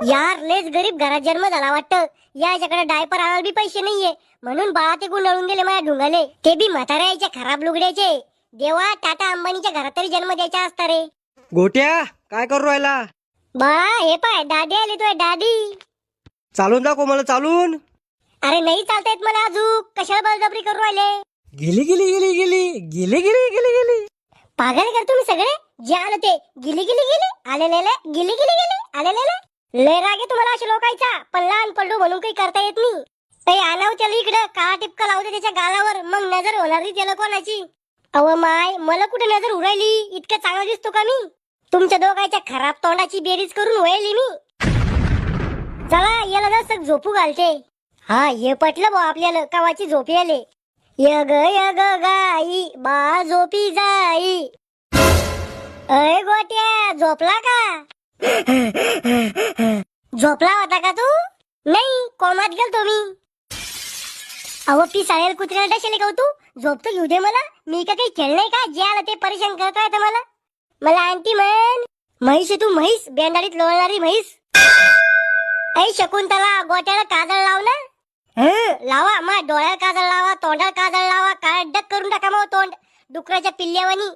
यार लेच गरीब घरात जन्म झाला वाटतं. याच्याकडे डायपर आणायला बी पैसे नाहीये, म्हणून बाळा ते गुंडाळून गेले माझ्या ढुंगाले, ते बी म्हाताऱ्याच्या खराब लुगड्याचे. देवा, टाटा अंबानीच्या घरात तरी जन्म द्यायचा असता रे. गोट्या काय करू राहिला? बाळा हे पाय, दादी आली तुझ्या दादी. चालून दाखव मला चालून. अरे नाही चालता येत मला अजून, कशाला बळजबरी करू राहिले? गेली गेली गेली गेली गेली गेली गेली गेली. पागल कर तुम्ही सगळे. जे आलं ते गिली गिली गेली, आलेले गिली गिली गेली, आलेले. लय राग आहे तुम्हाला अशा लोकांचा, पण लहान पडलो म्हणून काही करता येत नाही. ते आणाव त्याला इकडं, काळा टिपका लावते त्याच्या गालावर, मग नजर होणार नाही त्याला कोणाची. अव माय, मला कुठे नजर उरायली? इतकं चांगला दिसतो का मी? तुमच्या दोघांच्या खराब तोंडाची बेरीज करून वळली मी. चला याला जसं झोपू घालते. हा ये पटलं भाऊ आपल्याला, कवाची झोप याले. यग यग गाई बा झोपी जाई. अय गोट्या, झोपला का? झोपला होता का तू? नाही, कोमात गेलतो मी. अहो पी साळेल कुत्र्याला डशेले का तू? झोप तर घेऊ दे मला. मी का काही खेळणे का? जे आलं ते परेशान करतोय तर मला. मला आणती म्हण. म्हैस आहे तू, म्हैस, बेंडाळीत लोळणारी म्हैस. ऐ शकुंतला, गोट्याला काजळ लाव ना. लावा, मा डोळ्याला काजळ लावा, तोंडाला काजळ लावा, काळा डक करून टाका मग तोंड डुकराच्या पिल्ल्यावानी.